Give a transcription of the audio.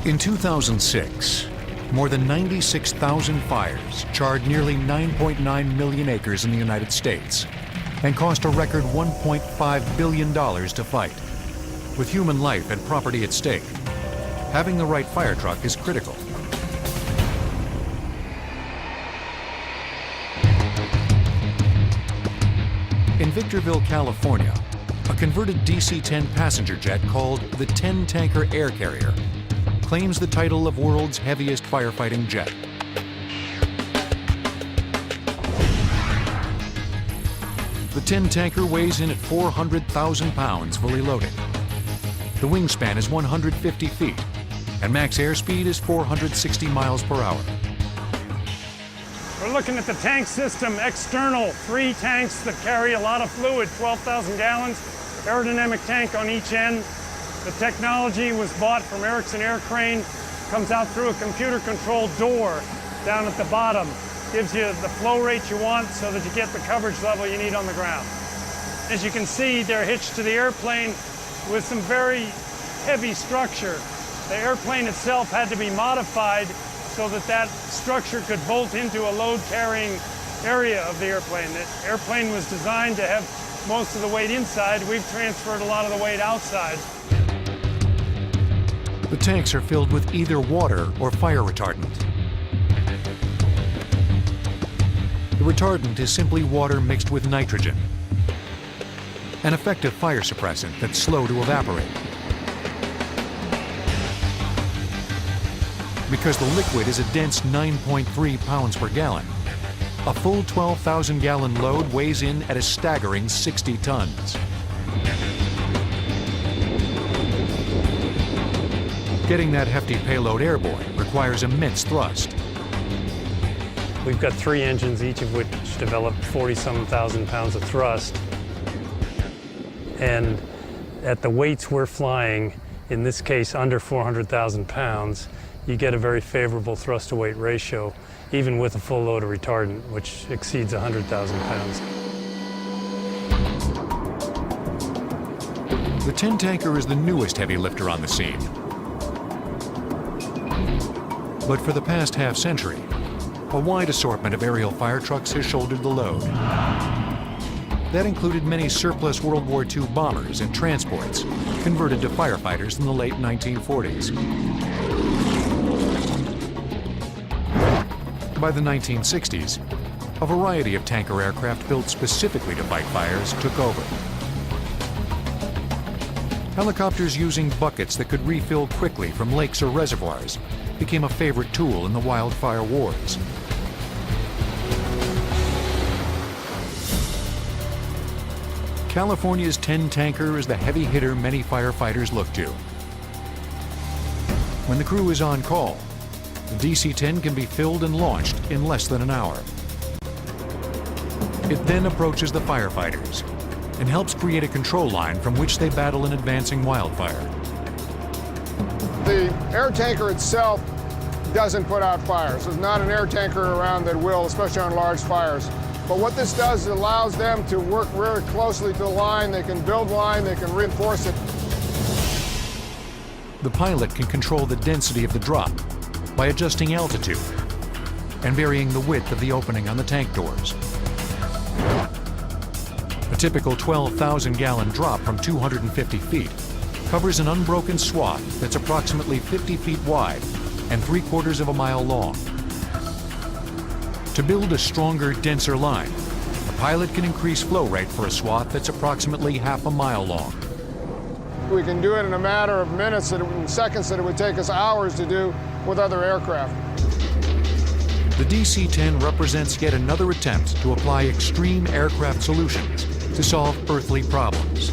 In 2006, more than 96,000 fires charred nearly 9.9 million acres in the United States and cost a record $1.5 billion to fight. With human life and property at stake, having the right fire truck is critical. In Victorville, California, a converted DC-10 passenger jet called the 10-Tanker Air Carrier claims the title of world's heaviest firefighting jet. The 10-Tanker weighs in at 400,000 pounds fully loaded. The wingspan is 150 feet, and max airspeed is 460 miles per hour. We're looking at the tank system, external, 3 tanks that carry a lot of fluid, 12,000 gallons, aerodynamic tank on each end. The technology was bought from Erickson Air Crane, comes out through a computer-controlled door down at the bottom. Gives you the flow rate you want so that you get the coverage level you need on the ground. As you can see, they're hitched to the airplane with some very heavy structure. The airplane itself had to be modified so that that structure could bolt into a load-carrying area of the airplane. The airplane was designed to have most of the weight inside. We've transferred a lot of the weight outside. The tanks are filled with either water or fire retardant. The retardant is simply water mixed with nitrogen, an effective fire suppressant that's slow to evaporate. Because the liquid is a dense 9.3 pounds per gallon, a full 12,000 gallon load weighs in at a staggering 60 tons. Getting that hefty payload airborne requires immense thrust. We've got 3 engines, each of which develop 40-some thousand pounds of thrust. And at the weights we're flying, in this case under 400,000 pounds, you get a very favorable thrust-to-weight ratio, even with a full load of retardant, which exceeds 100,000 pounds. The 10-Tanker is the newest heavy lifter on the scene. But for the past half-century, a wide assortment of aerial fire trucks has shouldered the load. That included many surplus World War II bombers and transports converted to firefighters in the late 1940s. By the 1960s, a variety of tanker aircraft built specifically to fight fires took over. Helicopters using buckets that could refill quickly from lakes or reservoirs became a favorite tool in the wildfire wars. California's 10-Tanker is the heavy hitter many firefighters look to. When the crew is on call, the DC-10 can be filled and launched in less than an hour. It then approaches the firefighters and helps create a control line from which they battle an advancing wildfire. The air tanker itself doesn't put out fires. There's not an air tanker around that will, especially on large fires. But what this does is it allows them to work very closely to the line. They can build line, they can reinforce it. The pilot can control the density of the drop by adjusting altitude and varying the width of the opening on the tank doors. A typical 12,000 gallon drop from 250 feet covers an unbroken swath that's approximately 50 feet wide and 3/4 of a mile long. To build a stronger, denser line, a pilot can increase flow rate for a swath that's approximately half a mile long. We can do it in a matter of minutes and seconds that it would take us hours to do with other aircraft. The DC-10 represents yet another attempt to apply extreme aircraft solutions to solve earthly problems.